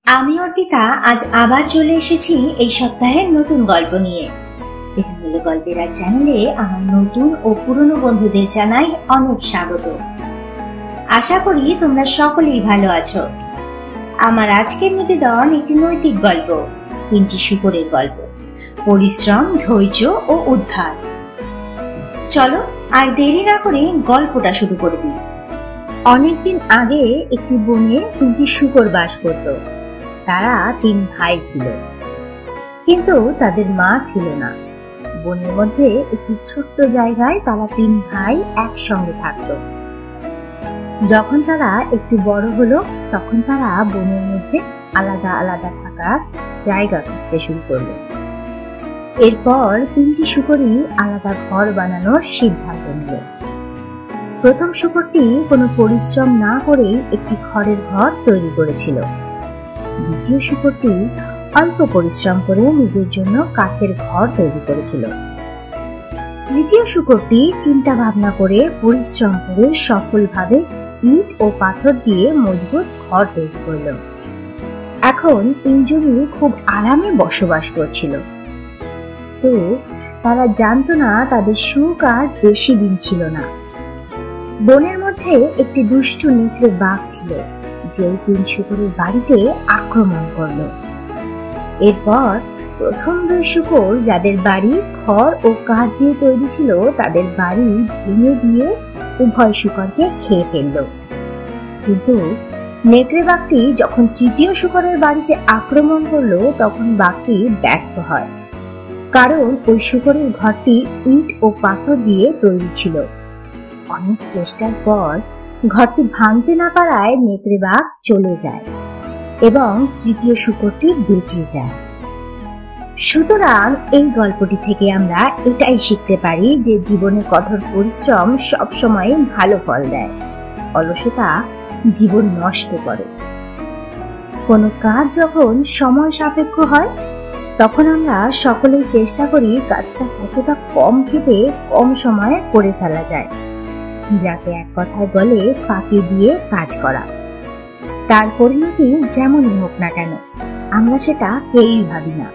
আমি অর্পিতা আজ আবার চলে এসেছি এই সপ্তাহের নতুন গল্প নিয়ে। এখানে গল্পের আর চ্যানেলে আমার নতুন ও পুরনো বন্ধুদের জানাই অনেক স্বাগত। আশা করি তোমরা সকলেই ভালো আছো। আমার আজকের নিবেদন একটি নৈতিক গল্প, তিনটি শূকরের গল্প, পরিশ্রম, ধৈর্য ও উদ্ধার। চলো আর দেরি না করে গল্পটা শুরু করে দিই। অনেকদিন আগে একটি বনে তিনটি শূকর বাস করত। তারা তিন ভাই ছিল, কিন্তু তাদের মা ছিল না। বনের মধ্যে একটি ছোট্ট জায়গায় তারা তিন ভাই একসঙ্গে থাকত। যখন তারা একটু বড় হলো, তখন তারা বনের মধ্যে আলাদা আলাদা থাকার জায়গা খুঁজতে শুরু করলো। এরপর তিনটি শূকরই আলাদা ঘর বানানোর সিদ্ধান্ত নিল। প্রথম শূকরটি কোনো পরিশ্রম না করেই একটি খড়ের ঘর তৈরি করেছিল। দ্বিতীয় শূকরটি অল্প পরিশ্রম করে নিজের জন্য কাঠের ঘর তৈরি করেছিল। তৃতীয় শূকরটি চিন্তা ভাবনা করে পরিশ্রম করে সফলভাবে ইট ও পাথর দিয়ে মজবুত ঘর তৈরি করল। এখন তিনজনই খুব আরামে বসবাস করছিল। তো তারা জানতো না তাদের সুখ আর বেশি দিন ছিল না। বনের মধ্যে একটি দুষ্টু নেকড়ে বাঘ ছিল, যে তিন শূকরের বাড়িতে আক্রমণ করল। এরপর প্রথম দুই শূকর, যাদের বাড়ি খড় ও কাঠ দিয়ে তৈরি ছিল, তাদের বাড়ি ভেঙে দিয়ে উভয় শূকরকে খেয়ে ফেলল। কিন্তু নেকড়ে বাঘটি যখন তৃতীয় শূকরের বাড়িতে আক্রমণ করলো, তখন বাঘটি ব্যর্থ হয়, কারণ ওই শূকরের ঘরটি ইট ও পাথর দিয়ে তৈরি ছিল। অনেক চেষ্টার পর ঘরটি ভাঙতে না পারায় নেকড়ে বাঘ চলে যায় এবং তৃতীয় শূকরটি বেঁচে যায়। সুতরাং এই গল্পটি থেকে আমরা এটাই শিখতে পারি যে জীবনে কঠোর পরিশ্রম সবসময় ভালো ফল দেয়। অলসতা জীবন নষ্ট করে। কোনো কাজ যখন সময় সাপেক্ষ হয়, তখন আমরা সকলেই চেষ্টা করি কাজটা কতটা কম খেটে কম সময়ে করে ফেলা যায়, যাকে এক কথায় বলে ফাঁকি দিয়ে কাজ করা। তার পরিণতি যেমনই হোক না কেন, আমরা সেটা কেউই ভাবি না।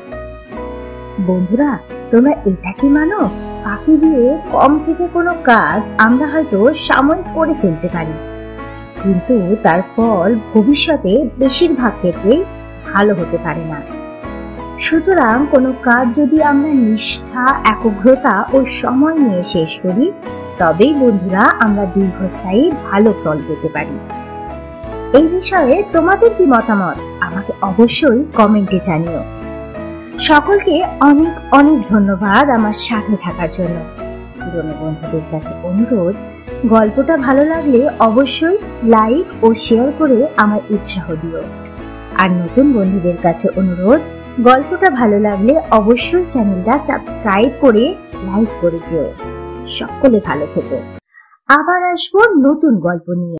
বন্ধুরা, তোমরা এটা কি মানো, ফাঁকি দিয়ে কম খেটে কোনো কাজ আমরা হয়তো সাময়িক করে ফেলতে পারি, কিন্তু তার ফল ভবিষ্যতে বেশিরভাগ ক্ষেত্রেই ভালো হতে পারে না। সুতরাং কোনো কাজ যদি আমরা নিষ্ঠা, একাগ্রতা ও সময় নিয়ে শেষ করি, তবেই বন্ধুরা আমরা দীর্ঘস্থায়ী ভালো ফল পেতে পারি। এই বিষয়ে তোমাদের কি মতামত আমাকে অবশ্যই কমেন্টে জানিও। সকলকে অনেক অনেক ধন্যবাদ আমার সাথে থাকার জন্য। পুরনো বন্ধুদের কাছে অনুরোধ, গল্পটা ভালো লাগলে অবশ্যই লাইক ও শেয়ার করে আমার উৎসাহ দিও। আর নতুন বন্ধুদের কাছে অনুরোধ, গল্পটা ভালো লাগলে অবশ্যই চ্যানেলটা সাবস্ক্রাইব করে লাইক করে যেও। সকলে ভালো থেকো। আবার আসবো নতুন গল্প নিয়ে।